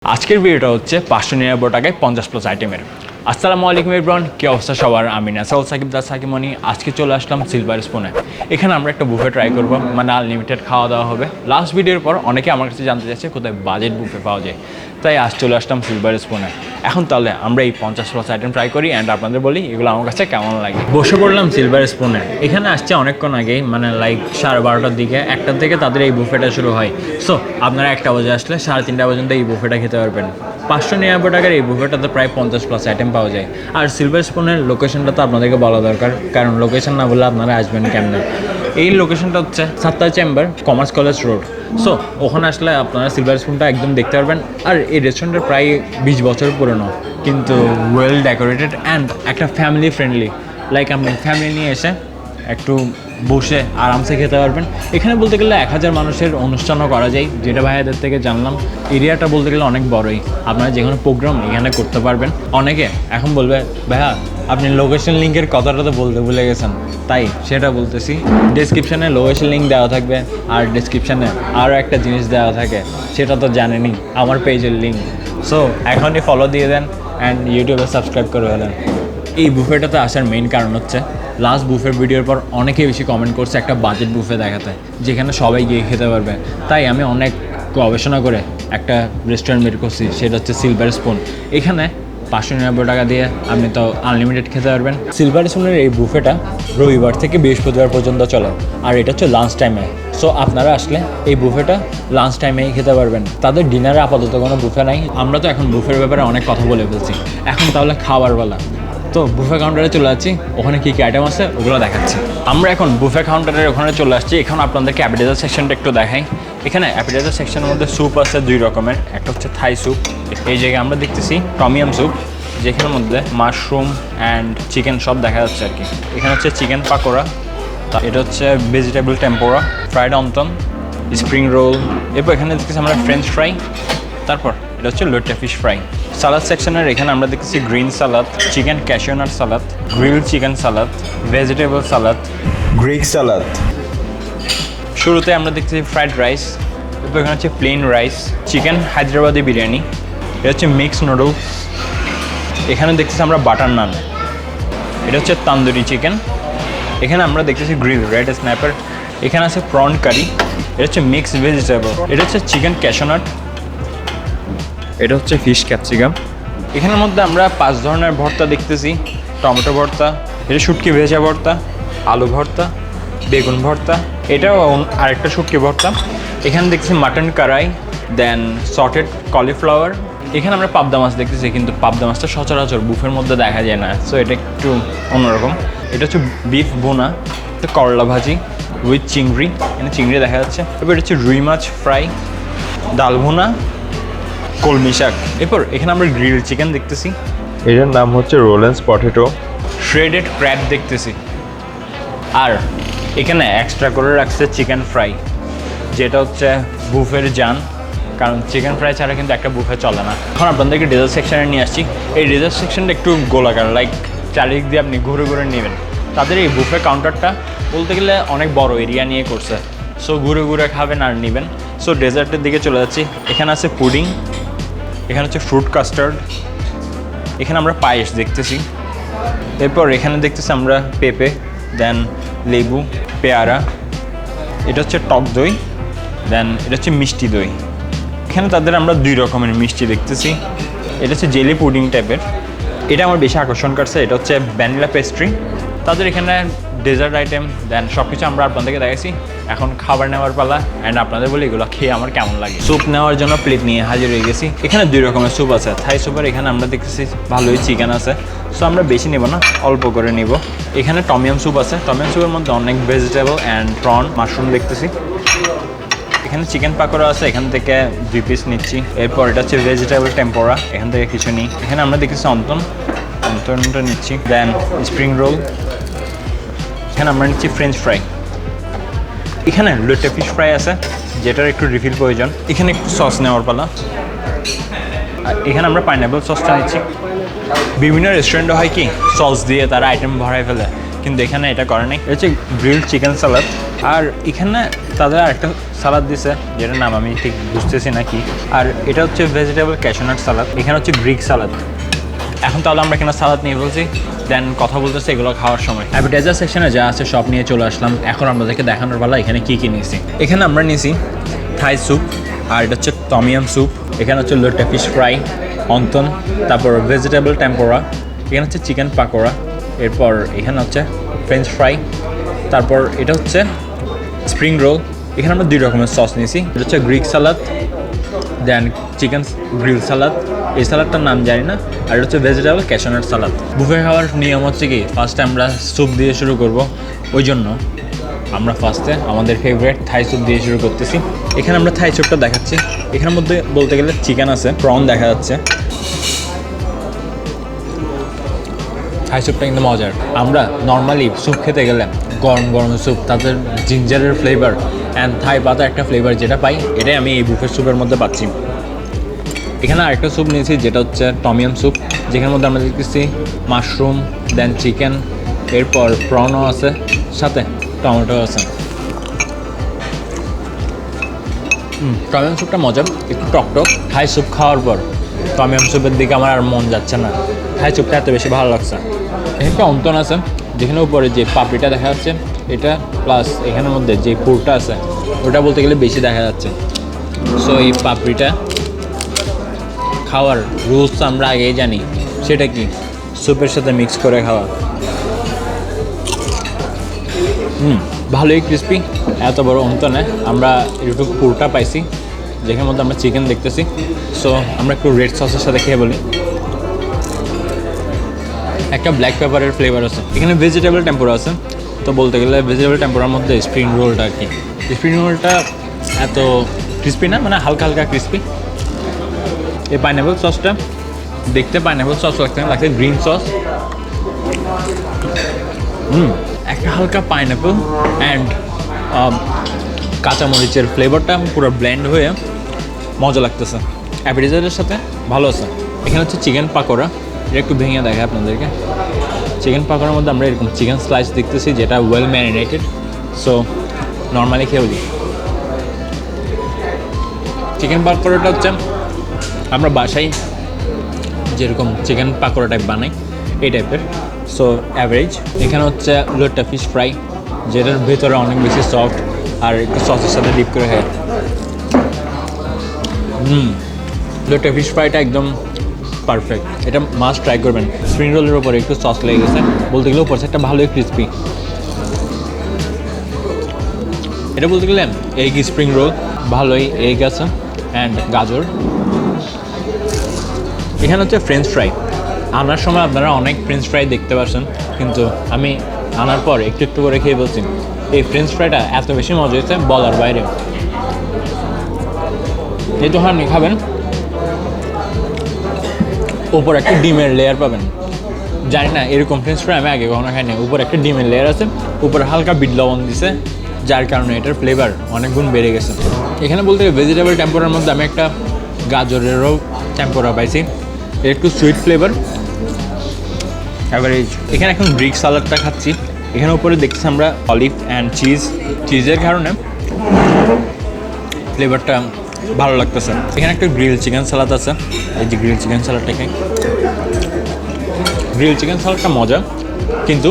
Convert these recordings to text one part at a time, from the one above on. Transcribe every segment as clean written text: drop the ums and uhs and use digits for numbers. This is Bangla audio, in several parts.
আজকের ভিডিওটা হচ্ছে 599 টাকায় 50+ আইটেমের। আসসালামু আলাইকুম এভরিওয়ান, কি অবস্থা সবার? আমি নাসাউল সাকিব দা সাকিমনি। আজকে চলে আসলাম সিলভার স্পুনে। এখানে আমরা একটা বুফে ট্রাই করবো, মানে আনলিমিটেড খাওয়া দাওয়া হবে। লাস্ট ভিডিওর পর অনেকে আমার কাছে জানতে চাচ্ছে কোথায় বাজেট বুফে পাওয়া যায়, তাই আজ চলে আসলাম সিলভার স্পুনে। এখন তাহলে আমরা এই 50+ আইটেম ট্রাই করি অ্যান্ড আপনাদের বলি এগুলো আমার কাছে কেমন লাগে। বসে পড়লাম সিলভার স্পুনে। এখানে আসছে অনেকক্ষণ আগেই, মানে লাইক 12:30টার দিকে, 1টার থেকে তাদের এই বুফেটা শুরু হয়। সো আপনারা 1টা বাজে আসলে 3:30 পর্যন্ত এই বুফেটা খেতে পারবেন। 599 টাকার এই বুফেটাতে প্রায় 50+ আইটেম পাওয়া যায়। আর সিলভার স্পুনের লোকেশনটা তো আপনাদেরকে বলা দরকার, কারণ লোকেশন না বললে আপনারা আসবেন কেমনে। এই লোকেশনটা হচ্ছে Sattar chamber, commerce college road. So ওখানে আসলে আপনারা সিলভার স্পুনটা একদম দেখতে পারবেন। আর এই রেস্টুরেন্টটা প্রায় 20 বছর পুরনো, কিন্তু ওয়েল ডেকোরেটেড অ্যান্ড একটা ফ্যামিলি ফ্রেন্ডলি। লাইক আপনি ফ্যামিলি নিয়ে এসে একটু বসে আরামসে খেতে পারবেন। এখানে বলতে গেলে 1000 মানুষের অনুষ্ঠানও করা যায়, যেটা ভাইয়াদের থেকে জানলাম। এরিয়াটা বলতে গেলে অনেক বড়ই, আপনারা যে কোনো প্রোগ্রাম এখানে করতে পারবেন। অনেকে এখন বলবে ভাইয়া আপনি লোকেশন লিঙ্কের কথাটা তো বলতে ভুলে গেছেন, তাই সেটা বলতেছি। ডেসক্রিপশানে লোকেশন লিঙ্ক দেওয়া থাকবে, আর ডেসক্রিপশানে আরও একটা জিনিস দেওয়া থাকে, সেটা তো জানেনই, আমার পেজের লিঙ্ক। সো এখনই ফলো দিয়ে দেন অ্যান্ড ইউটিউবে সাবস্ক্রাইব করে ফেলেন। এই বুফেটাতে আসার মেইন কারণ হচ্ছে লাস্ট বুফের ভিডিওর পর অনেকে বেশি কমেন্ট করছে একটা বাজেট বুফে দেখাতে, যেখানে সবাই গিয়ে খেতে পারবে। তাই আমি অনেক গবেষণা করে একটা রেস্টুরেন্ট বের করছি, সেটা হচ্ছে সিলভার স্পুন। এখানে 599 টাকা দিয়ে আপনি তো আনলিমিটেড খেতে পারবেন। সিলভার স্পুনের এই বুফেটা রবিবার থেকে বৃহস্পতিবার পর্যন্ত চলে, আর এটা হচ্ছে লাঞ্চ টাইমে। সো আপনারা আসলে এই বুফেটা লাঞ্চ টাইমেই খেতে পারবেন। তাদের ডিনারে আপাতত কোনো বুফে নাই। আমরা তো এখন বুফের ব্যাপারে অনেক কথা বলে ফেলছি, এখন তাহলে খাবার বেলা। তো বুফে কাউন্টারে চলে যাচ্ছি, ওখানে কী কী আইটেম আছে ওগুলো দেখাচ্ছি। আমরা এখন বুফে কাউন্টারের ওখানে চলে আসছি। এখন আপনাদেরকে অ্যাপিটাইজার সেকশনটা একটু দেখাই। এখানে অ্যাপিটাইজার সেকশনের মধ্যে স্যুপ আছে 2 রকমের। একটা হচ্ছে থাই স্যুপ, এই জায়গায় আমরা দেখতেছি টমিয়াম স্যুপ, যেখানের মধ্যে মাশরুম অ্যান্ড চিকেন সব দেখা যাচ্ছে আর কি। এখানে হচ্ছে চিকেন পাকোড়া, এটা হচ্ছে vegetable টেম্পোরা, fried wonton, spring roll. এরপর এখানে দেখতেছি আমরা ফ্রেঞ্চ ফ্রাই, তারপর এটা হচ্ছে লোটে ফিশ ফ্রাই। সালাদ সেকশনের এখানে আমরা দেখতেছি green salad, chicken cashew nut salad, grill chicken salad, vegetable salad, Greek salad. শুরুতে আমরা দেখতেছি ফ্রাইড রাইস, এরপর এখানে হচ্ছে plain rice, chicken Hyderabadi biryani, এটা হচ্ছে মিক্স নুডলস। এখানে দেখতেছি আমরা বাটার নান, এটা হচ্ছে তান্দুরি চিকেন। এখানে আমরা দেখতেছি গ্রিল রেড স্ন্যাপার, এখানে আছে প্রন কারি, এটা হচ্ছে মিক্সড ভেজিটেবল, এটা হচ্ছে চিকেন ক্যাশিউনাট, এটা হচ্ছে ফিশ ক্যাপসিকাম। এখানের মধ্যে আমরা 5 ধরনের ভর্তা দেখতেছি। টমেটো ভর্তা, এটা শুটকি ভেজা ভর্তা, আলু ভর্তা, বেগুন ভর্তা, এটাও আরেকটা শুটকি ভর্তা। এখানে দেখছি মাটন কড়াই, দেন সটেড কলিফ্লাওয়ার। এখানে আমরা পাবদা মাছ দেখতেছি, কিন্তু পাবদা মাছটা সচরাচর বুফের মধ্যে দেখা যায় না, সো এটা একটু অন্যরকম। এটা হচ্ছে বিফ বোনা, করলা ভাজি উইথ চিংড়ি, এখানে চিংড়ি দেখা যাচ্ছে। এবার এটা হচ্ছে রুই মাছ ফ্রাই, ডাল ভুনা, কলমি শাক। এরপর এখানে আমরা গ্রিল চিকেন দেখতেছি, এটার নাম হচ্ছে রোলেন্স পটেটো। শ্রেডেড ক্র্যাব দেখতেছি, আর এখানে এক্সট্রা করে রাখছে চিকেন ফ্রাই, যেটা হচ্ছে বুফের জান, কারণ চিকেন ফ্রাই ছাড়া কিন্তু একটা বুফে চলে না। এখন আপনাদেরকে ডেজার্ট সেকশনে নিয়ে আসছি। এই ডেজার্ট সেকশনটা একটু গোলাকার, লাইক চারিদিক দিয়ে আপনি ঘুরে ঘুরে নেবেন। তাদের এই বুফে কাউন্টারটা বলতে গেলে অনেক বড় এরিয়া নিয়ে করছে, সো ঘুরে ঘুরে খাবেন আর নেবেন। সো ডেজার্টের দিকে চলে যাচ্ছি। এখানে আছে পুডিং, এখানে হচ্ছে ফ্রুট কাস্টার্ড, এখানে আমরা পায়েস দেখতেছি। এরপর এখানে দেখতেছি আমরা পেঁপে, দেন লেবু, পেয়ারা, এটা হচ্ছে টক দই, দেন এটা হচ্ছে মিষ্টি দই। এখানে তাদের আমরা 2 রকমের মিষ্টি দেখতেছি। এটা হচ্ছে জেলি পুডিং টাইপের, এটা আমার বেশি আকর্ষণ করছে। এটা হচ্ছে ভ্যানিলা পেস্ট্রি। তাদের এখানে ডেজার্ট আইটেম, দেন সব কিছু আমরা আপনাদেরকে দেখাইছি। এখন খাবার নেওয়ার পালা, অ্যান্ড আপনাদের বলি এগুলো খেয়ে আমার কেমন লাগে। স্যুপ নেওয়ার জন্য প্লেট নিয়ে হাজির হয়ে গেছি। এখানে 2 রকমের স্যুপ আছে, থাই স্যুপের এখানে আমরা দেখতেছি ভালোই চিকেন আছে, সো আমরা বেশি নেব না, অল্প করে নিব। এখানে টমিয়াম স্যুপ আছে, টমিয়াম স্যুপের মধ্যে অনেক ভেজিটেবল অ্যান্ড প্রন মাশরুম দেখতেছি। এখানে চিকেন পাকোড়া আছে, এখান থেকে 2 পিস নিচ্ছি। এরপর এটা হচ্ছে ভেজিটেবল টেম্পোরা, এখান থেকে কিছু নিই। এখানে আমরা দেখতেছি অন্তনটা নিচ্ছি, দেন স্প্রিং রোল। এখানে আমরা নিচ্ছি ফ্রেঞ্চ ফ্রাই। এখানে লোটে ফিশ ফ্রাই আছে, যেটার একটু রিফিল প্রয়োজন। এখানে একটু সস নেওয়ার পালা, আর এখানে আমরা পাইনাপেল সসটা নিচ্ছি। বিভিন্ন রেস্টুরেন্টে হয় কি সস দিয়ে তারা আইটেম ভরাই ফেলে, কিন্তু এখানে এটা করে নাই। এটা হচ্ছে গ্রিল চিকেন সালাদ, আর এখানে তাদের আরেকটা সালাদ দিছে, যেটার নাম আমি ঠিক বুঝতেছি না কি। আর এটা হচ্ছে ভেজিটেবল ক্যাশনাট সালাদ, এখানে হচ্ছে গ্রিক সালাদ। এখন তাহলে আমরা এখানে সালাদ নিয়ে বলছি, দেন কথা বলতেছি এগুলো খাওয়ার সময়। অ্যাপিটাইজার সেকশনে যা আছে সব নিয়ে চলে আসলাম। এখন আপনাদেরকে দেখানোর বেলা এখানে কী কী নিয়েছি। এখানে আমরা নিয়েছি থাই স্যুপ, আর এটা হচ্ছে টমিয়াম স্যুপ। এখানে হচ্ছে লোটে ফিশ ফ্রাই, অন্তন, তারপর ভেজিটেবল টেম্পোরা, এখানে হচ্ছে চিকেন পাকোড়া, এরপর এখানে হচ্ছে ফ্রেঞ্চ ফ্রাই, তারপর এটা হচ্ছে স্প্রিং রোল। এখানে আমরা 2 রকমের সস নিয়েছি। এটা হচ্ছে গ্রিক সালাদ, দেন চিকেন গ্রিল সালাদ, এই সালাদটার নাম জানি না। আর এটা হচ্ছে ভেজিটেবল ক্যাশনাট সালাদ। বুফে খাওয়ার নিয়ম হচ্ছে কি, ফার্স্টে আমরা স্যুপ দিয়ে শুরু করব, ওই জন্য আমরা ফার্স্টে আমাদের ফেভারিট থাই স্যুপ দিয়ে শুরু করতেছি। এখানে আমরা থাই স্যুপটা দেখাচ্ছি। এখানের মধ্যে বলতে গেলে চিকেন আছে, প্রন দেখা যাচ্ছে। থাই স্যুপটা কিন্তু মজার। আমরা নর্মালি স্যুপ খেতে গেলে গরম গরম স্যুপ, তাদের জিঞ্জারের ফ্লেভার অ্যান্ড থাই পাতা একটা ফ্লেভার যেটা পাই, এটাই আমি এই বুফের স্যুপের মধ্যে পাচ্ছি। এখানে আরেকটা স্যুপ নিয়েছি যেটা হচ্ছে টমিয়াম স্যুপ, যেখানের মধ্যে আমরা দেখতেছি মাশরুম, দেন চিকেন, এরপর প্রনও আছে, সাথে টমেটো আছে। টমিয়াম স্যুপটা মজা, একটু টকটক। থাই স্যুপ খাওয়ার পর টমিয়াম স্যুপের দিকে আমার আর মন যাচ্ছে না, থাই স্যুপটা এত বেশি ভালো লাগছে। এখানে অন্তন আছে, যেখানে উপরে যে পাপড়িটা দেখা যাচ্ছে এটা, প্লাস এখানের মধ্যে যে পুরটা আছে ওটা বলতে গেলে বেশি দেখা যাচ্ছে। সো এই পাপড়িটা খাওয়ার রুলস আমরা আগেই জানি, সেটা কি স্যুপের সাথে মিক্স করে খাওয়া। ভালোই ক্রিস্পি। এত বড় অন্তনে আমরা একটু পুরটা পাইছি, যেখানের মধ্যে আমরা চিকেন দেখতেছি। সো আমরা একটু রেড সসের সাথে খেয়ে বলি। একটা ব্ল্যাক পেপারের ফ্লেভার আছে। এখানে ভেজিটেবল টেম্পোরা আছে, তো বলতে গেলে ভেজিটেবল টেম্পোরার মধ্যে স্প্রিং রোলটা আর কি। স্প্রিং রোলটা এত ক্রিস্পি না, মানে হালকা হালকা ক্রিস্পি। এই পাইনাপেল সসটা দেখতে পাইনাপেল সস লাগছে গ্রিন সস। একটা হালকা পাইনাপেল অ্যান্ড কাঁচামরিচের ফ্লেভারটা পুরো ব্লেন্ড হয়ে মজা লাগতেছে। অ্যাপিটাইজারের সাথে ভালো আছে। এখানে হচ্ছে চিকেন পাকোড়া, এটা একটু ভেঙে দেখায় আপনাদেরকে। চিকেন পাকোড়ার মধ্যে আমরা এরকম চিকেন স্লাইস দেখতেছি, যেটা ওয়েল ম্যারিনেটেড। সো নর্মালি খেয়েও দিই। চিকেন পাকোড়াটা হচ্ছে আমরা বাসায় যেরকম চিকেন পাকোড়া টাইপ বানাই এই টাইপের। So average. এখানে হচ্ছে লোটে ফিশ ফ্রাই, যেটার ভেতরে অনেক বেশি সফট আর একটু সসের সাথে ডিপ করে হয়। লোটে ফিশ ফ্রাইটা একদম পারফেক্ট, এটা মাস্ট ট্রাই করবেন। স্প্রিং রোলের ওপরে একটু সস লেগে গেছে, বলতে গেলে ওপর একটা ভালোই ক্রিস্পি। এটা বলতে গেলে এগ স্প্রিং রোল, ভালোই এগ আছে অ্যান্ড গাজর। এখানে হচ্ছে ফ্রেঞ্চ ফ্রাই। আনার সময় আপনারা অনেক ফ্রেঞ্চ ফ্রাই দেখতে পাচ্ছেন, কিন্তু আমি আনার পর একটু একটু করে খেয়ে বলছি, এই ফ্রেঞ্চ ফ্রাইটা এত বেশি মজা হয়েছে বলার বাইরে। যেহেতু আপনি খাবেন, উপর একটা ডিমের লেয়ার পাবেন। জানি না এরকম ফ্রেঞ্চ ফ্রাই আমি আগে কখনো খাইনি। উপর একটা ডিমের লেয়ার আছে, উপরে হালকা বিট লবণ দিছে, যার কারণে এটার ফ্লেভার অনেক গুণ বেড়ে গেছে। এখানে বলতে ভেজিটেবল টেম্পোরার মধ্যে আমি একটা গাজরেরও টেম্পোরা পাইছি, এর একটু সুইট ফ্লেভার, অ্যাভারেজ। এখানে এখন গ্রিক সালাদটা খাচ্ছি। এখানে উপরে দেখছি আমরা অলিভ অ্যান্ড চিজের কারণে ফ্লেভারটা ভালো লাগতেছে। এখানে একটা গ্রিল চিকেন সালাদ আছে, এই যে গ্রিল চিকেন সালাদটা খাই। গ্রিল চিকেন সালাদটা মজা, কিন্তু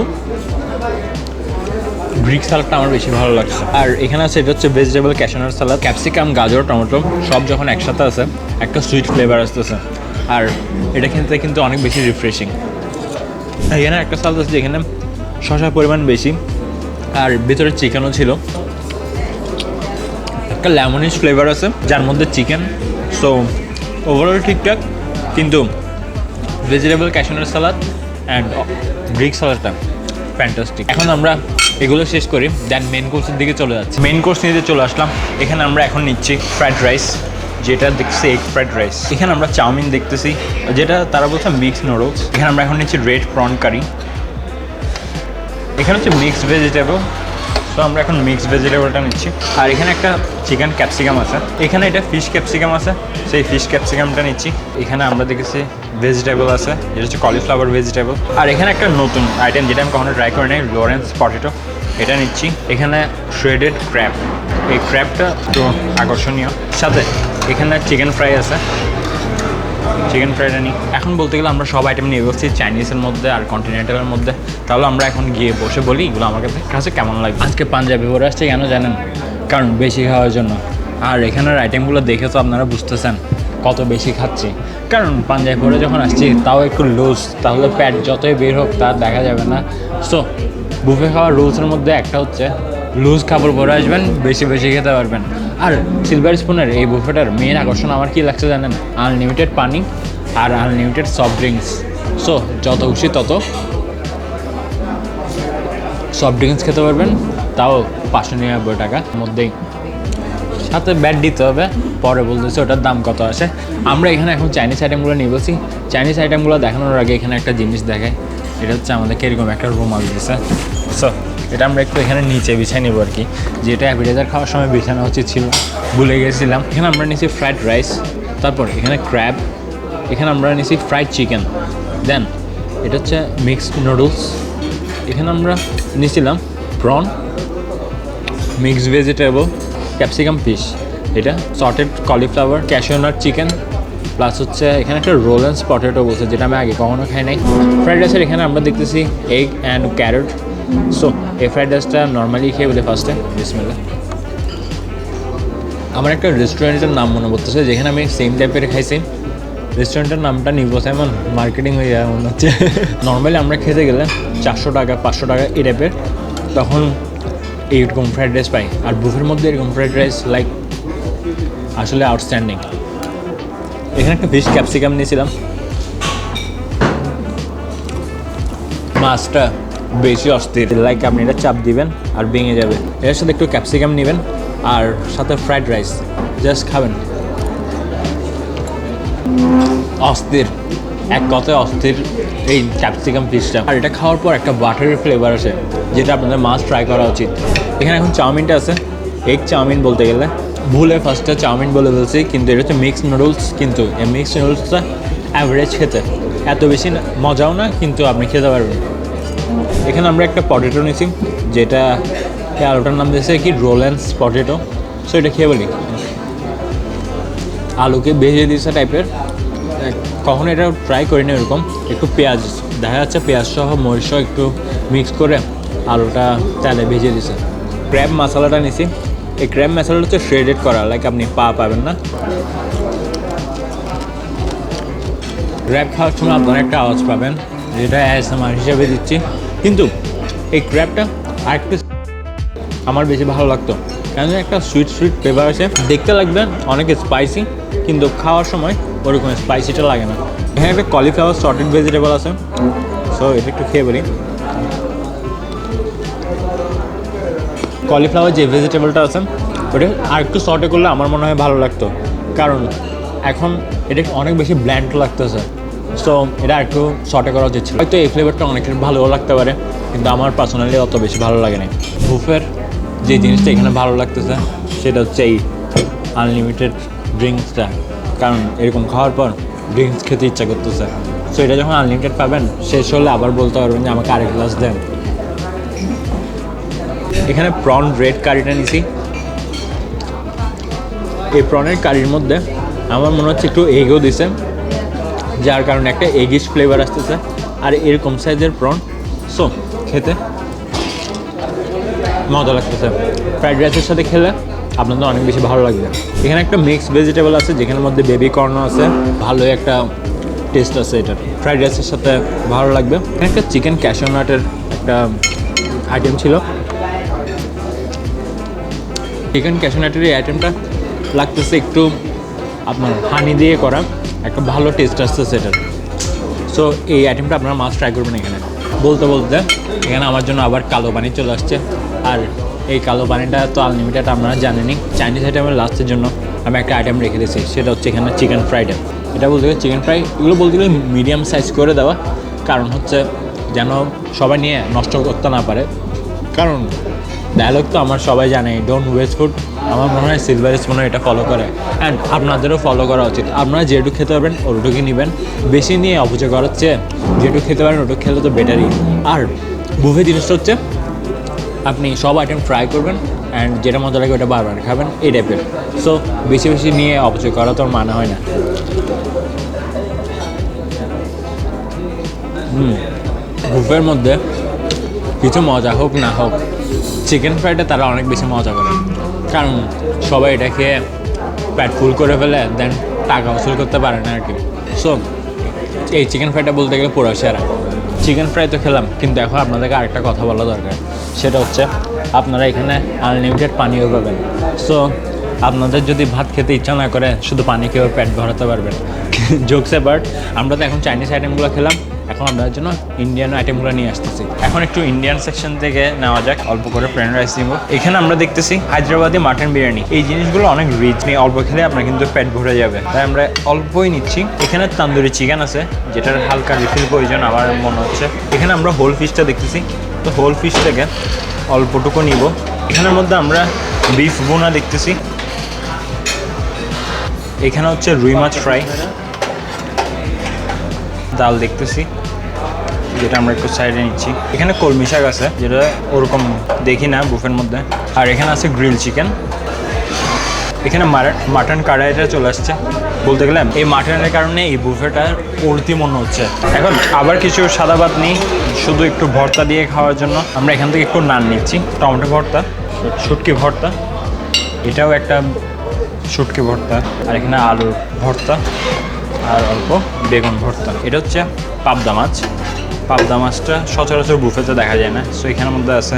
গ্রিক সালাদটা আমার বেশি ভালো লাগছে। আর এখানে আছে এটা হচ্ছে ভেজিটেবল ক্যাশনার সালাদ, ক্যাপসিকাম, গাজর, টমেটো সব যখন একসাথে আছে একটা সুইট ফ্লেভার আসতেছে, আর এটা খেতে কিন্তু অনেক বেশি রিফ্রেশিং। এখানে একটা সালাদ আছে যেখানে শসার পরিমাণ বেশি, আর ভিতরে চিকেনও ছিল। একটা লেমনিশ ফ্লেভার আছে যার মধ্যে চিকেন। সো ওভারঅল ঠিকঠাক, কিন্তু ভেজিটেবল ক্যাশনার সালাদ অ্যান্ড গ্রিক সালাদটা ফ্যান্টাস্টিক। এখন আমরা এগুলো শেষ করি, দেন মেন কোর্সের দিকে চলে যাচ্ছি। মেন কোর্স নিতে চলে আসলাম। এখানে আমরা এখন নিচ্ছি ফ্রাইড রাইস, যেটা দেখছি এগ ফ্রাইড রাইস। এখানে আমরা চাউমিন দেখতেছি, যেটা তারা বলছে মিক্সড নুডলস। এখানে আমরা এখন নিচ্ছি রেড প্রন কারি। এখানে হচ্ছে মিক্সড ভেজিটেবল, সো আমরা এখন মিক্সড ভেজিটেবলটা নিচ্ছি। আর এখানে একটা চিকেন ক্যাপসিকাম আছে, এখানে এটা ফিশ ক্যাপসিকাম আছে, সেই ফিশ ক্যাপসিকামটা নিচ্ছি। এখানে আমরা দেখেছি ভেজিটেবল আছে, যেটা হচ্ছে কলিফ্লাওয়ার ভেজিটেবল। আর এখানে একটা নতুন আইটেম যেটা আমি কখনো ট্রাই করি নাই, লরেন্স পটেটো। এটা নিচ্ছি। এখানে শ্রেডেড ক্র্যাব, এই ক্র্যাবটা একটু আকর্ষণীয়। সাথে এখানে চিকেন ফ্রাই আছে, চিকেন ফ্রাইটা নিই। এখন বলতে গেলে আমরা সব আইটেম নিয়ে বসছি চাইনিজের মধ্যে আর কন্টিনেন্টালের মধ্যে। তাহলে আমরা এখন গিয়ে বসে বলি এগুলো আমার কাছে কেমন লাগে। আজকে পাঞ্জাবি ভরে আসছে কেন জানেন? কারণ বেশি খাওয়ার জন্য। আর এখানের আইটেমগুলো দেখে তো আপনারা বুঝতেছেন কত বেশি খাচ্ছি। কারণ পাঞ্জাবি ভরে যখন আসছি তাও একটু লুজ, তাহলে প্যাট যতই বের হোক তার দেখা যাবে না। সো বুফে খাওয়ার রুলসের মধ্যে একটা হচ্ছে লুজ খাবার ভরে আসবেন, বেশি বেশি খেতে পারবেন। আর সিলভার স্পুনের এই বুফেটার মেন আকর্ষণ আমার কী লাগছে জানেন? আনলিমিটেড পানি আর আনলিমিটেড সফট ড্রিঙ্কস। সো যত খুশি তত সফট ড্রিঙ্কস খেতে পারবেন, তাও 599 টাকার মধ্যেই। সাথে ব্যাট দিতে হবে, পরে বলতেছে ওটার দাম কত আসে। আমরা এখানে এখন চাইনিজ আইটেমগুলো নিয়ে বলছি। চাইনিজ আইটেমগুলো দেখানোর আগে এখানে একটা জিনিস দেখায়। এটা হচ্ছে আমাদেরকে এরকম একটা রুমাল দিয়েছে। সো এটা আমরা একটু এখানে নিচে বিছাই নেবো আর কি, যেটা অ্যাপিটাইজার খাওয়ার সময় বিছানো উচিত ছিল, ভুলে গেছিলাম। এখানে আমরা নিয়েছি ফ্রাইড রাইস, তারপর এখানে ক্র্যাব, এখানে আমরা নিয়েছি ফ্রাইড চিকেন, দেন এটা হচ্ছে মিক্সড নুডলস, এখানে আমরা নিয়েছিলাম prawn, mixed vegetable, capsicum fish, এটা সর্টেড কলিফ্লাওয়ার, ক্যাশিউনাট চিকেন, প্লাস হচ্ছে এখানে একটা রোল অ্যান্ড পটেটো বলছে, যেটা আমি আগে কখনো খাই নাই। ফ্রাইড রাইসের এখানে আমরা দেখতেছি এগ অ্যান্ড ক্যারট। সো এই ফ্রাইড রাইসটা নর্মালি খেয়ে বলে ফার্স্টে বিসমিল্লাহ। আমার একটা রেস্টুরেন্টের নাম মনে পড়তেছে যেখানে আমি সেম টাইপের খাইছি। রেস্টুরেন্টের নামটা নিব এমন মার্কেটিং হয়ে যায় মনে হচ্ছে। নর্মালি আমরা খেতে গেলে 400 টাকা 500 টাকা এই টাইপের, তখন এইরকম ফ্রাইড রাইস পাই। আর বুফের মধ্যে এরকম ফ্রাইড রাইস লাইক আসলে আউটস্ট্যান্ডিং। এখানে একটা ফিশ ক্যাপসিকাম নিয়েছিলাম, মাছটা বেশি অস্থির, লাইক আপনি এটা চাপ দিবেন আর ভেঙে যাবে। এর সাথে একটু ক্যাপসিকাম নেবেন আর সাথে ফ্রাইড রাইস, জাস্ট খাবেন। অস্থির, এক কথায় অস্থির এই ক্যাপসিকাম ফিশটা। আর এটা খাওয়ার পর একটা বাটারের ফ্লেভার আছে, যেটা আপনাদের মাস্ট ট্রাই করা উচিত। এখানে এখন চাউমিনটা আছে, এগ চাউমিন বলতে গেলে, ভুলে ফার্স্টে চাউমিন বলে বলছি, কিন্তু এটা হচ্ছে মিক্সড নুডলস। কিন্তু এই মিক্সড নুডলসটা অ্যাভারেজ খেতে, এত বেশি মজাও না, কিন্তু আপনি খেতে পারবেন। এখানে আমরা একটা পটেটো নিয়েছি, যেটা আলুটার নাম দিয়েছে কি রোল অ্যান্ড পটেটো। সো এটা খেয়ে বলি, আলুকে ভেজে দিয়েছে টাইপের, কখনো এটা ট্রাই করিনি এরকম। একটু পেঁয়াজ দেখা যাচ্ছে, পেঁয়াজ সহ মরিচ সহ একটু মিক্স করে আলুটা তেলে ভেজে দিয়েছে। ক্র্যাব মশলাটা নিয়েছি, এই ক্র্যাব মশলাটা হচ্ছে শ্রেডেড করা, লাইক আপনি পাবেন না। ক্র্যাব খাওয়ার সময় আপনারা একটা আওয়াজ পাবেন, যেটা ASMR হিসেবে দিচ্ছি। কিন্তু এই ক্র্যাবটা আরেকটু আমার বেশি ভালো লাগতো, কেন একটা সুইট ফ্লেভার আছে, দেখতে লাগবে অনেক স্পাইসি, কিন্তু খাওয়ার সময় ওরকম স্পাইসিটা লাগে না। এখানে একটা কলিফ্লাওয়ার সর্টেড ভেজিটেবল আছে, সো এটা একটু খেয়ে বলি। কলিফ্লাওয়ার যে ভেজিটেবলটা আছে ওটা আর একটু সর্টে করলে আমার মনে হয় ভালো লাগতো, কারণ এখন এটা অনেক বেশি ব্ল্যান্ড লাগতেছে। সো এটা একটু শর্টে করা উচিত ছিল। হয়তো এই ফ্লেভারটা অনেকের ভালোও লাগতে পারে, কিন্তু আমার পার্সোনালি অত বেশি ভালো লাগে না। বুফের যে জিনিসটা এখানে ভালো লাগতেছে সেটা হচ্ছে এই আনলিমিটেড ড্রিঙ্কসটা, কারণ এরকম খাওয়ার পর ড্রিঙ্কস খেতে ইচ্ছা করতেছে। সো এটা যখন আনলিমিটেড পাবেন, শেষ হলে আবার বলতে পারবেন যে আমাকে আরেক গ্লাস দেন। এখানে প্রন রেড কারিটা নিছি। এই প্রনের কারির মধ্যে আমার মনে হচ্ছে একটু এগও দিছে, যার কারণে একটা এগিশ ফ্লেভার আসতেছে। আর এরকম সাইজের প্রন, সো খেতে মজা লাগতেছে। ফ্রাইড রাইসের সাথে খেলে আপনাদের অনেক বেশি ভালো লাগবে। এখানে একটা মিক্সড ভেজিটেবল আছে, যেখানের মধ্যে বেবি কর্নও আছে, ভালোই একটা টেস্ট আছে এটার। ফ্রাইড রাইসের সাথে ভালো লাগবে। এখানে একটা চিকেন ক্যাশিউনাটের একটা আইটেম ছিল। চিকেন ক্যাশিউনাটের এই আইটেমটা লাগতেছে একটু আপনার হানি দিয়ে করা, একটা ভালো টেস্ট আসতেছে এটার। সো এই আইটেমটা আপনারা মাস্ট ট্রাই করবেন। এখানে বলতে বলতে এখানে আমার জন্য আবার কালো পানি চলে আসছে। আর এই কালো পানিটা তো আনলিমিটেড, আপনারা জানেনই। চাইনিজ আইটেমের লাস্টের জন্য আমি একটা আইটেম রেখে দিয়েছি, সেটা হচ্ছে এখানে চিকেন ফ্রাইড। এটা বলতে গেলে চিকেন ফ্রাই, এগুলো বলতে গেলে মিডিয়াম সাইজ করে দেওয়া, কারণ হচ্ছে যেন সবাই নিয়ে নষ্ট করতে না পারে। কারণ ডায়লগ তো আমার সবাই জানে, ডোন্ট ওয়েস্ট ফুড। আমার মনে হয় সিলভার স্পুনও এটা ফলো করে, অ্যান্ড আপনাদেরও ফলো করা উচিত। আপনারা যেটুকু খেতে পারবেন ওটুকুই নেবেন, বেশি নিয়ে অপচয় করার চেয়ে যেটুকু খেতে পারেন ওটুকু খেলে তো বেটারই। আর বুফে জিনিসটা হচ্ছে আপনি সব আইটেম ট্রাই করবেন অ্যান্ড যেটা মজা লাগে ওটা বারবার খাবেন এই টাইপের। সো বেশি বেশি নিয়ে অপচয় করা তো মানে হয় না। বুফের মধ্যে কিছু মজা হোক না হোক, চিকেন ফ্রাইটা তারা অনেক বেশি মজা করে, কারণ সবাই এটা খেয়ে পেট ফুল করে ফেলে, দেন টাকা উসুল করতে পারে না আর কি। সো এই চিকেন ফ্রাইটা বলতে গেলে পুরো সেরা। চিকেন ফ্রাই তো খেলাম, কিন্তু এখন আপনাদেরকে আরেকটা কথা বলা দরকার, সেটা হচ্ছে আপনারা এখানে আনলিমিটেড পানিও পাবেন। সো আপনাদের যদি ভাত খেতে ইচ্ছা না করে শুধু পানি খেয়েও পেট ভরাতে পারবেন। জোকস অ্যাপার্ট, আমরা তো এখন চাইনিজ আইটেমগুলো খেলাম, এখন আপনাদের জন্য ইন্ডিয়ান আইটেমগুলো নিয়ে আসতেছি। এখন একটু ইন্ডিয়ান সেকশন থেকে নেওয়া যাক, অল্প করে ফ্রেন্ড রাইস দিব। এখানে আমরা দেখতেছি হায়দ্রাবাদি মাটন বিরিয়ানি। এই জিনিসগুলো অনেক রিচ, নিয়ে অল্প খেলে আপনার কিন্তু পেট ভরে যাবে, তাই আমরা অল্পই নিচ্ছি। এখানে তান্দুরি চিকেন আছে, যেটার হালকা রিফিল প্রয়োজন আমার মনে হচ্ছে। এখানে আমরা হোল ফিশটা দেখতেছি, তো হোল ফিশ থেকে অল্পটুকু নিব। এখানের মধ্যে আমরা বিফ বোনা দেখতেছি। এখানে হচ্ছে রুই মাছ ফ্রাই, ডাল দেখতেছি, যেটা আমরা একটু সাইডে নিচ্ছি। এখানে কলমি শাক আছে, যেটা ওরকম দেখি না বুফের মধ্যে। আর এখানে আছে গ্রিল চিকেন। এখানে মাটন কাড়াইটা চলে আসছে। বলতে গেলে এই মাটনের কারণে এই বুফেটা উল্টি মনে হচ্ছে। এখন আবার কিছু সাদা ভাত নিই, শুধু একটু ভর্তা দিয়ে খাওয়ার জন্য। আমরা এখান থেকে একটু নান নিচ্ছি, টমেটো ভর্তা, শুটকি ভর্তা, এটাও একটা শুটকি ভর্তা, আর এখানে আলুর ভর্তা আর অল্প বেগুন ভর্তা। এটা হচ্ছে পাবদা মাছ। পাবদা মাছটা সচরাচর বুফেতে দেখা যায় না, সো এখানের মধ্যে আছে,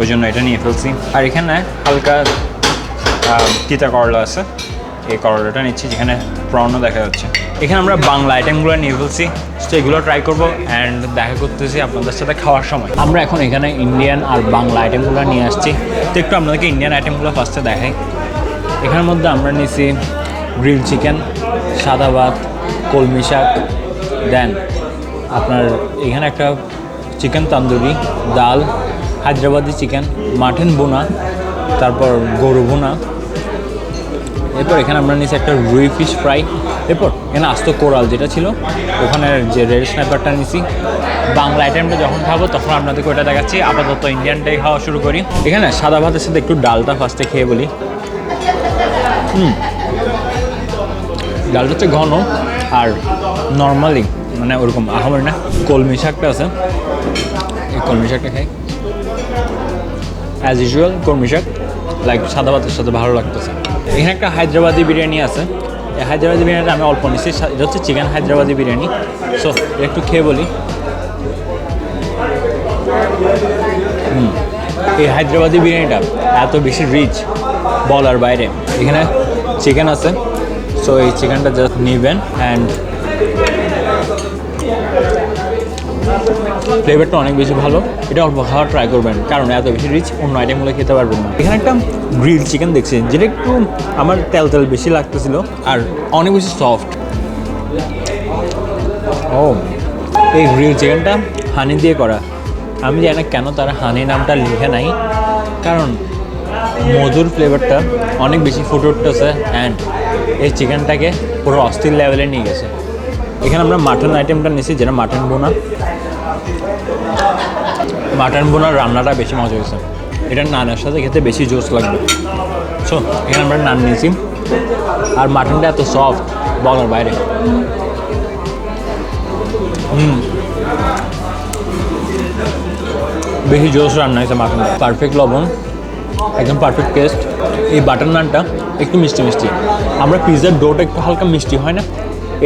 ওই জন্য এটা নিয়ে ফেলছি। আর এখানে হালকা তিতা করলা আছে, এই করলাটা নিচ্ছি, যেখানে প্রনও দেখা যাচ্ছে। এখানে আমরা বাংলা আইটেমগুলো নিয়ে ফেলছি, তো এগুলো ট্রাই করবো অ্যান্ড দেখা করতেছি আপনাদের সাথে খাওয়ার সময়। আমরা এখন এখানে ইন্ডিয়ান আর বাংলা আইটেমগুলো নিয়ে আসছি, তো একটু আপনাদেরকে ইন্ডিয়ান আইটেমগুলো ফার্স্টে দেখাই। এখানের মধ্যে আমরা নিয়েছি গ্রিল চিকেন, সাদা ভাত, কলমি শাক, দেন আপনার এখানে একটা চিকেন তান্দুরি, ডাল, হায়দ্রাবাদি চিকেন, মাটন বোনা, তারপর গরু বোনা। এরপর এখানে আমরা নিয়েছি একটা রুই ফিশ ফ্রাই। এরপর এখানে আস্ত কোরাল যেটা ছিল, ওখানে যে রেড স্ন্যাপারটা নিয়েছি। বাংলা আইটেমটা যখন খাবো তখন আপনাদেরকে ওটা দেখাচ্ছি, আপাতত ইন্ডিয়ানটাই খাওয়া শুরু করি। এখানে সাদা ভাতের সাথে একটু ডালটা ফার্স্টে খেয়ে বলি। ডালটা হচ্ছে ঘন আর নর্মালি মানে ওরকম আহামরি না। কলমি শাকটা আছে, এই কলমি শাকটা খাই। অ্যাজ ইউজুয়াল কলমি শাক লাইক সাদা ভাতের সাথে ভালো লাগতেছে। এখানে একটা হায়দ্রাবাদি বিরিয়ানি আছে, এই হায়দ্রাবাদি বিরিয়ানিটা আমি অল্প নিচ্ছি, এটা হচ্ছে চিকেন হায়দ্রাবাদি বিরিয়ানি। সো একটু খেয়ে বলি। এই হায়দ্রাবাদি বিরিয়ানিটা এত বেশি রিচ বলার বাইরে। এখানে চিকেন আছে, সো এই চিকেনটা জাস্ট নেবেন অ্যান্ড ফ্লেভারটা অনেক বেশি ভালো। এটা অল্প খাওয়া ট্রাই করবেন, কারণ এত বেশি রিচ অন্য আইটেমগুলো খেতে পারবেন না। এখানে একটা গ্রিল চিকেন দেখছি, যেটা একটু আমার তেল তেল বেশি লাগতেছিল আর অনেক বেশি সফট। ও, এই গ্রিল চিকেনটা হানি দিয়ে করা। আমি জানি না কেন তারা হানি নামটা লিখে নাই, কারণ মধুর ফ্লেভারটা অনেক বেশি ফুটে উঠতেছে অ্যান্ড এই চিকেনটাকে পুরো অস্থির লেভেলে নিয়ে গেছে। এখানে আমরা মাটন আইটেমটা নিয়েছি, যেটা মাটন বোনা। মাটন বোনার রান্নাটা বেশি মজা হয়েছে, এটা নানের সাথে খেতে বেশি জোস লাগবে। সো এখানে আমরা নান নিয়েছি, আর মাটনটা এত সফট বলার বাইরে। বেশি জোস রান্না হয়েছে মাটনটা, পারফেক্ট লবণ, একদম পারফেক্ট টেস্ট। এই বাটার নানটা একটু মিষ্টি মিষ্টি। আমরা পিৎজার ডোটা একটু হালকা মিষ্টি হয় না,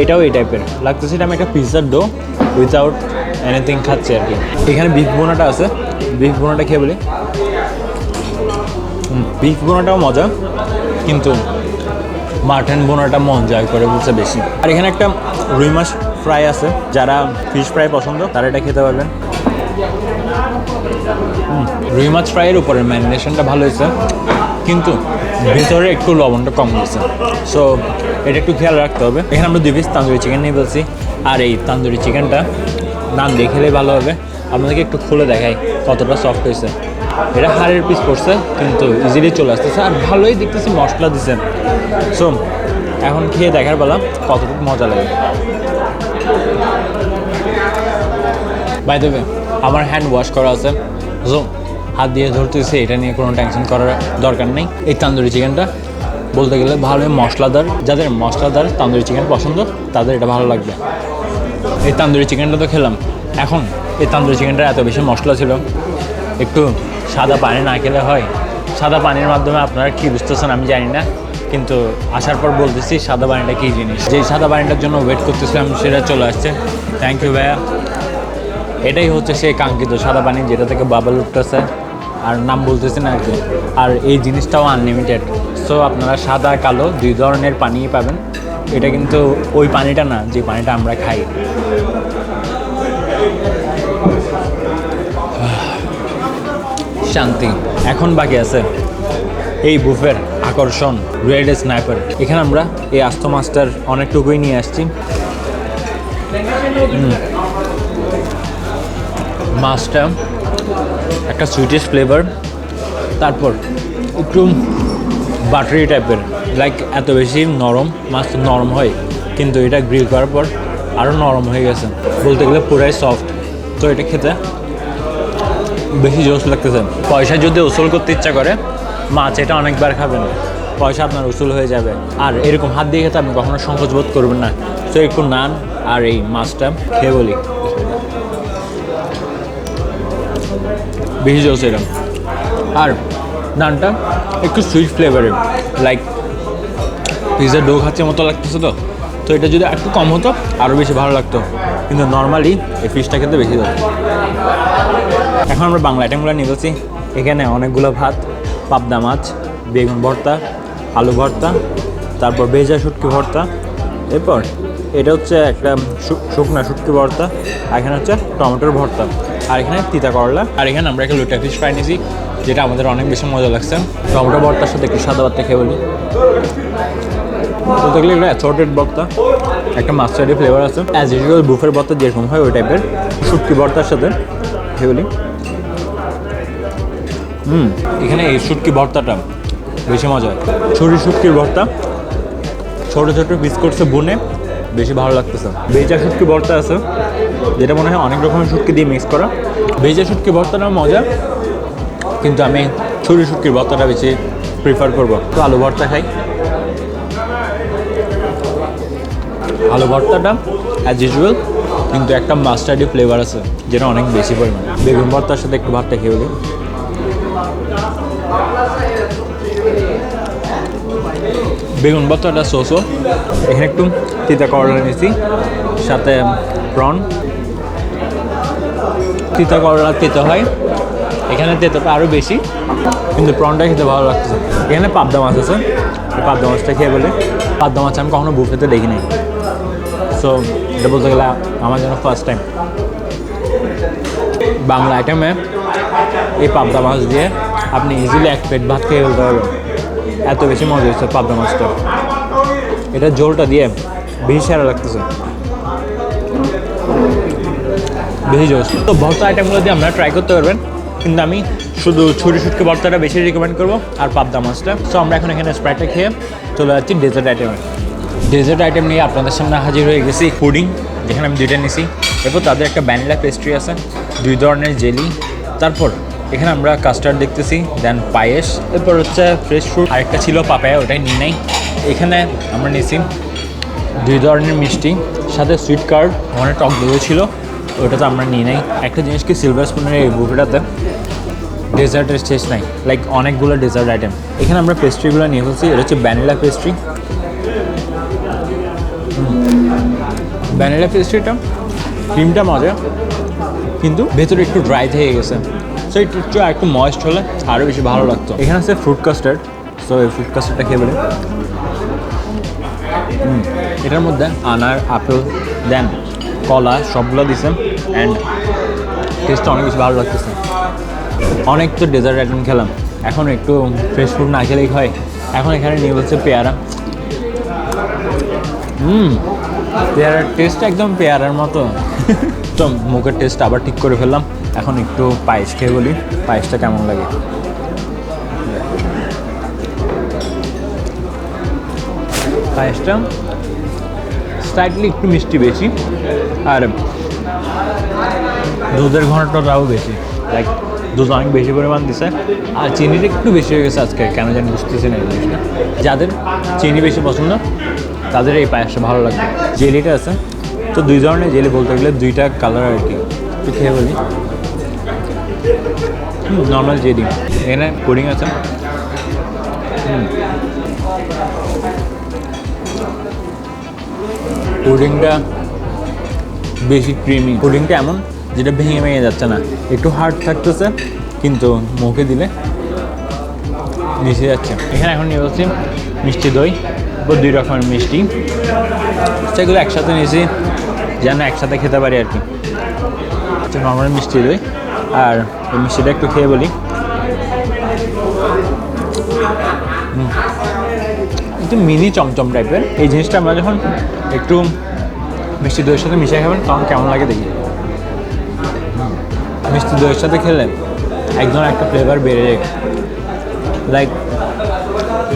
এটাও এই টাইপের লাগতেছে। এটা আমি একটা পিৎজার ডো উইথাউট এনিথিং খাচ্ছি আর কি। এখানে বিফ বোনাটা আছে, বিফ বোনাটা খেয়ে বলি। বিফ বোনাটাও মজা, কিন্তু মাটন বোনাটা মন জয় করে বলছে বেশি। আর এখানে একটা রুই মাছ ফ্রাই আছে, যারা ফিশ ফ্রাই পছন্দ তারা এটা খেতে পারবেন। রুই মাছ ফ্রাইয়ের উপরে ম্যারিনেশনটা ভালো হয়েছে, কিন্তু ভিতরে একটু লবণটা কম হয়েছে, সো এটা একটু খেয়াল রাখতে হবে। এখানে আমরা 2 পিস তান্দুরি চিকেন নিয়ে বলছি, আর এই তান্দুরি চিকেনটা নাম দেখলেই ভালো হবে। আপনাদেরকে একটু খুলে দেখাই কতটা সফট হয়েছে। এটা হাড়ের পিস পড়ছে, কিন্তু ইজিলি চলে আসতেছে, আর ভালোই দেখতেছি মশলা দিছে। সো এখন খেয়ে দেখার বেলা কতটুকু মজা লাগে। বাই দ্য ওয়ে, আমার হ্যান্ড ওয়াশ করা আছে, সো হাত দিয়ে ধরতেছি, এটা নিয়ে কোনো টেনশন করার দরকার নেই। এই তান্দুরি চিকেনটা বলতে গেলে ভালোই মশলাদার, যাদের মশলাদার তান্দুরি চিকেন পছন্দ তাদের এটা ভালো লাগবে। এই তান্দুরি চিকেনটা তো খেলাম, এখন এই তান্দুরি চিকেনটা এত বেশি মশলা ছিল, একটু সাদা পানি না খেলে হয়। সাদা পানির মাধ্যমে আপনারা কী বুঝতেছেন আমি জানি না, কিন্তু আসার পর বলতেছি সাদা পানিটা কী জিনিস। যেই সাদা পানিটার জন্য ওয়েট করতেছিলাম সেটা চলে আসছে। থ্যাংক ইউ ভাইয়া। এটাই হচ্ছে সেই কাঙ্ক্ষিত সাদা পানি, যেটা থেকে বাবল উঠতেছে, আর নাম বলতেছি না আর কি। আর এই জিনিসটাও আনলিমিটেড, সো আপনারা সাদা কালো দুই ধরনের পানিই পাবেন। এটা কিন্তু ওই পানিটা না যে পানিটা আমরা খাই। শান্তি। এখন বাকি আছে এই বুফের আকর্ষণ, রেড স্নাইপার। এখানে আমরা এই আস্ত মাছটার অনেকটুকুই নিয়ে আসছি। মাছটা একটা সুইটিশ ফ্লেভার, তারপর একটু বাটারি টাইপের, লাইক এত বেশি নরম, মাছ তো নরম হয় কিন্তু এটা গ্রিল করার পর আরও নরম হয়ে গেছে, বলতে গেলে পুরাই সফট। তো এটা খেতে বেশি জোশ লাগতেছে। পয়সা যদি উসুল করতে ইচ্ছা করে মাছ এটা অনেকবার খাবেন, পয়সা আপনার উসুল হয়ে যাবে। আর এরকম হাত দিয়ে খেতে আপনি কখনো সংকোচ বোধ করবেন না। তো একটু নান আর এই মাছটা খেয়ে বলি, বেশি জোশ এরকম। আর নানটা একটু সুইট ফ্লেভারের, লাইক পিৎজার ডো খাচ্ছে মতো লাগতেছে। তো এটা যদি একটু কম হতো আরও বেশি ভালো লাগতো, কিন্তু নর্মালি এই ফিশটা খেতে বেশি ভালো। এখন আমরা বাংলা আইটেমগুলো নিয়ে বলছি। এখানে অনেকগুলো ভাত, পাবদা মাছ, বেগুন ভর্তা, আলু ভর্তা, তারপর ভেজা শুটকি ভর্তা, এরপর এটা হচ্ছে একটা শুকনা শুটকি ভর্তা, আর এখানে হচ্ছে টমেটোর ভর্তা, আর এখানে তিতা করলা, আর এখানে আমরা একটা লোটা ফিশ ফ্রাই নিয়েছি, যেটা আমাদের অনেক বেশি মজা লাগছে। টমেটো ভর্তার সাথে একটু সাদা ভাতটা খেয়ে বলি। তো দেখলে এটা অ্যাসর্টেড ভর্তা, একটা মাস্টার্ডি ফ্লেভার আছে। অ্যাজ ইউজুয়াল বুফের ভর্তা যেরকম হয় ওই টাইপের, শুটকি ভর্তার সাথে খেয়ে বলি। এখানে এই শুটকি ভর্তাটা বেশি মজা হয়। ছুরি শুটকির ভর্তা ছোটো ছোটো পিস করছে বুনে, বেশি ভালো লাগতেছে। ভেজা শুটকি ভর্তা আছে, যেটা মনে হয় অনেক রকমের শুটকি দিয়ে মিক্স করা। ভেজা শুটকি ভর্তাটাও মজা, কিন্তু আমি ছুরি শুটকির ভর্তাটা বেশি প্রিফার করবো। তো আলু ভর্তা খাই। আলু ভর্তাটা অ্যাজ ইউজুয়াল, কিন্তু একটা মাস্টার্ডি ফ্লেভার আছে যেটা অনেক বেশি পরিমাণে। বেগুন ভর্তার সাথে একটু ভাতটা খেয়ে বলি। বেগুন ভর্তাটা সোসো। এখানে একটু তিতা করলা নিয়েছি, সাথে প্রন। তিতা করলা তেতো হয়, এখানে তেতোটা আরও বেশি, কিন্তু প্রনটা খেতে ভালো লাগতেছে। এখানে পাবদা মাছ আছে, পাবদা মাছটা খেয়ে বলে। পাবদা মাছ আমি কখনো বুফেতে দেখিনি, সো এটা বলতে গেলে আমার জন্য ফার্স্ট টাইম। বাংলা আইটেমে এই পাবদা মাছ দিয়ে আপনি ইজিলি এক প্লেট ভাত খেয়ে ফেলতে পারবেন, এত বেশি মজা হচ্ছে পাবদা মাছটা। এটা ঝোলটা দিয়ে বেশি সেরা লাগতেছে, বেশি জোস। তো ভর্তা আইটেমগুলো দিয়ে আপনারা ট্রাই করতে পারবেন, কিন্তু আমি শুধু ছুরি শুটকি ভর্তাটা বেশি রিকমেন্ড করবো, আর পাবদা মাছটা। সো আমরা এখন এখানে স্প্রাইটটা খেয়ে চলে যাচ্ছি ডেজার্ট আইটেমে। ডেজার্ট আইটেম নিয়ে আপনাদের সামনে হাজির হয়ে গেছি। পুডিং, যেখানে আমি দুইটা নিছি। এরপর তাদের একটা ভ্যানিলা পেস্ট্রি আছে, 2 ধরনের জেলি। তারপর এখানে আমরা কাস্টার্ড দেখতেছি, দেন পায়েস, এরপর হচ্ছে ফ্রেশ ফ্রুট, আরেকটা ছিল পাপায়া, ওটাই নিই নাই। এখানে আমরা নিয়েছি 2 ধরনের মিষ্টি, সাথে সুইট কার্ড, ওখানে টক দইও ছিল, ওটা তো আমরা নিই নাই। একটা জিনিস কি, সিলভার স্পুনের এই বুফেটাতে ডেজার্টের শেষ নাই, লাইক অনেকগুলো ডেজার্ট আইটেম। এখানে আমরা পেস্ট্রিগুলো নিয়ে ফেলছি। এটা হচ্ছে ভ্যানিলা পেস্ট্রি। ভ্যানিলা পেস্ট্রিটা ক্রিমটা মজা, কিন্তু ভেতরে একটু ড্রাই হয়ে গেছে, সো একটু ময়েস্ট হলে আরও বেশি ভালো লাগতো। এখানে আছে ফ্রুট কাস্টার্ড, সো এই ফ্রুট কাস্টার্ডটা খেয়ে বলে। এটার মধ্যে আনার, আপেল, দেন কলা সবগুলো দিছে, অ্যান্ড টেস্টটা অনেক বেশি ভালো লাগতেছে। অনেক তো ডেজার্ট আইটেম খেলাম, এখন একটু ফ্রেশ ফুড না খেলেই হয়। এখন এখানে নিয়ে বলছে পেয়ারা। পেয়ারার টেস্ট একদম পেয়ারার মতো। তো মুখের টেস্ট আবার ঠিক করে ফেললাম। এখন একটু পায়েস খেয়ে বলি, পায়েসটা কেমন লাগে। পায়েসটা স্লাইটলি একটু মিষ্টি বেশি, আর দুধের ঘনত্বটাও বেশি, লাইক দুধ অনেক বেশি পরিমাণ দিছে, আর চিনিটা একটু বেশি হয়ে গেছে আজকে, কেন জানি বুঝতেছি না এই জিনিসটা। যাদের চিনি বেশি পছন্দ তাদের এই পায়েসটা ভালো লাগবে। জেলিটা আছে, তো দুই ধরনের জেলি বলতে গেলে দুইটা কালার আর কি। একটু খেয়ে বলি। নর্মাল জেলি, এখানে পুডিং আছে। পুডিংটা বেশি ক্রিমি, পুডিংটা এমন যেটা ভেঙে ভেঙে যাচ্ছে না, একটু হার্ড থাকতেছে কিন্তু মুখে দিলে মিশে যাচ্ছে। এখানে এখন নিয়ে বলছি মিষ্টি দই বা 2 রকমের মিষ্টি, সেগুলো একসাথে নিয়েছি যেন একসাথে খেতে পারি আর কি। নর্মাল মিষ্টি দই, আর এই মিষ্টিটা একটু খেয়ে বলি। একটু মিনি চমচম টাইপের। এই জিনিসটা আমরা যখন একটু মিষ্টি দইয়ের সাথে মিশিয়ে খাবেন তখন কেমন লাগে দেখি। মিষ্টি দইয়ের সাথে খেলে একদম একটা ফ্লেভার বেড়ে যায়, লাইক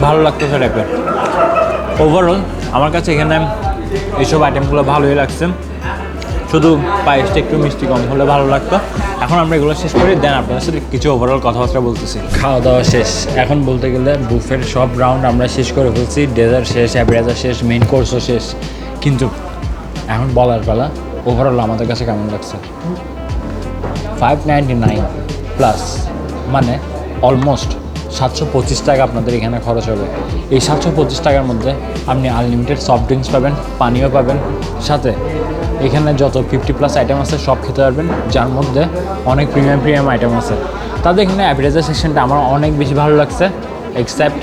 ভালো লাগতেছে টাইপের। ওভারঅল আমার কাছে এখানে এইসব আইটেমগুলো ভালোই লাগছে, শুধু পায়েসটা একটু মিষ্টি কম হলে ভালো লাগতো। এখন আমরা এগুলো শেষ করি, দেন আপনাদের সাথে কিছু ওভারঅল কথাবার্তা বলতেছি। খাওয়া দাওয়া শেষ, এখন বলতে গেলে বুফের সব রাউন্ড আমরা শেষ করে ফেলছি। ডেজার্ট শেষ, অ্যাপ্রেজার শেষ, মেইন কোর্সও শেষ, কিন্তু এখন বলার পালা ওভারঅল আমাদের কাছে কেমন লাগছে। 599 প্লাস, মানে অলমোস্ট 725 টাকা আপনাদের এখানে খরচ হবে। এই 725 টাকার মধ্যে আপনি আনলিমিটেড সফট ড্রিঙ্কস পাবেন, পানীয় পাবেন, সাথে এখানে যত 50+ আইটেম আছে সব খেতে পারবেন, যার মধ্যে অনেক প্রিমিয়াম আইটেম আছে। তাদের এখানে অ্যাপ্রেজার সেকশনটা আমার অনেক বেশি ভালো লাগছে, এক্সেপ্ট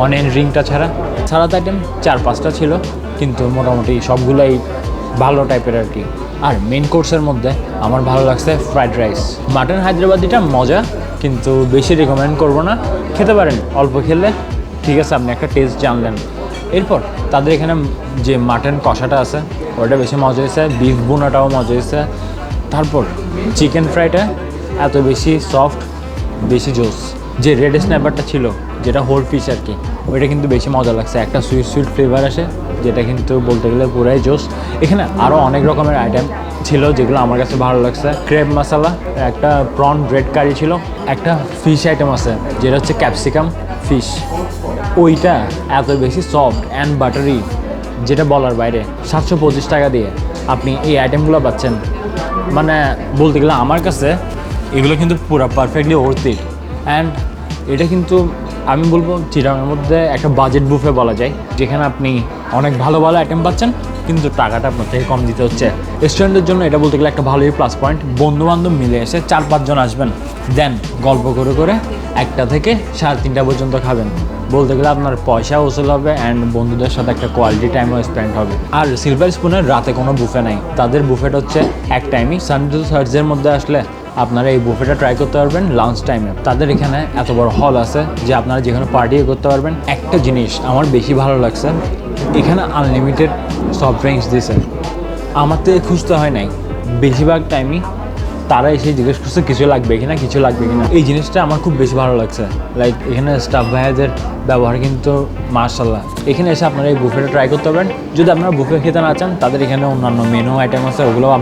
অনিয়ন রিংটা ছাড়া। সালাদ আইটেম 4-5টা ছিল, কিন্তু মোটামুটি সবগুলোই ভালো টাইপের আর কি। আর মেইন কোর্সের মধ্যে আমার ভালো লাগছে ফ্রাইড রাইস। মাটন হায়দ্রাবাদিটা মজা, কিন্তু বেশি রেকমেন্ড করবো না। খেতে পারেন, অল্প খেলে ঠিক আছে, আপনি একটা টেস্ট জানলেন। এরপর তাদের এখানে যে মাটন কষাটা আছে ওটা বেশি মজা হয়েছে, বিফ বোনাটাও মজা হয়েছে। তারপর চিকেন ফ্রাইটা এত বেশি সফট, বেশি জোস। যে রেড স্ন্যাপারটা ছিল, যেটা হোল ফিশ আর কি, ওইটা কিন্তু বেশি মজা লাগছে। একটা সুইট ফ্লেভার আসে, যেটা কিন্তু বলতে গেলে পুরাই জোস। এখানে আরও অনেক রকমের আইটেম ছিল যেগুলো আমার কাছে ভালো লাগছে। ক্রেব মশলা, একটা প্রন ব্রেড কারি ছিল, একটা ফিশ আইটেম আছে যেটা হচ্ছে ক্যাপসিকাম ফিশ, ওইটা এত বেশি সফট অ্যান্ড বাটারি, যেটা বলার বাইরে। 725 টাকা দিয়ে আপনি এই আইটেমগুলো পাচ্ছেন, মানে বলতে গেলে আমার কাছে এগুলো কিন্তু পুরো পারফেক্টলি ওর্থ ইট। অ্যান্ড এটা কিন্তু আমি বলবো চিটাগাংয়ের মধ্যে একটা বাজেট বুফে বলা যায়, যেখানে আপনি অনেক ভালো আইটেম পাচ্ছেন কিন্তু টাকাটা আপনার থেকে কম দিতে হচ্ছে। রেস্টুরেন্টের জন্য এটা বলতে গেলে একটা ভালোই প্লাস পয়েন্ট। বন্ধুবান্ধব মিলে এসে 4-5 জন আসবেন, দেন গল্প করে করে 1টা থেকে 3:30 পর্যন্ত খাবেন। বলতে গেলে আপনার পয়সা উসুল হবে অ্যান্ড বন্ধুদের সাথে একটা কোয়ালিটি টাইমও স্পেন্ড হবে। আর সিলভার স্পুনের রাতে কোনো বুফে নাই, তাদের বুফেটা হচ্ছে এক টাইমই। সানডে টু থার্সডের মধ্যে আসলে আপনারা এই বুফেটা ট্রাই করতে পারবেন লাঞ্চ টাইমে। তাদের এখানে এত বড় হল আছে যে আপনারা যেখানে পার্টিও করতে পারবেন। একটা জিনিস আমার বেশি ভালো লাগছে, এখানে আনলিমিটেড সফট ড্রিঙ্কস দিয়েছে। আমার থেকে খুঁজতে হয় নাই, বেশিরভাগ টাইমই তারা এসে জিজ্ঞেস করছে কিছু লাগবে কিনা, কিছু লাগবে কিনা। এই জিনিসটা আমার খুব বেশি ভালো লাগছে। লাইক এখানে স্টাফ ভাইয়াদের ব্যবহার কিন্তু মাশাআল্লাহ। এখানে এসে আপনারা এই বুফেটা ট্রাই করতে পারবেন। যদি আপনারা বুফে খেতে না চান, তাদের এখানে অন্যান্য মেনু আইটেম আছে, ওগুলোও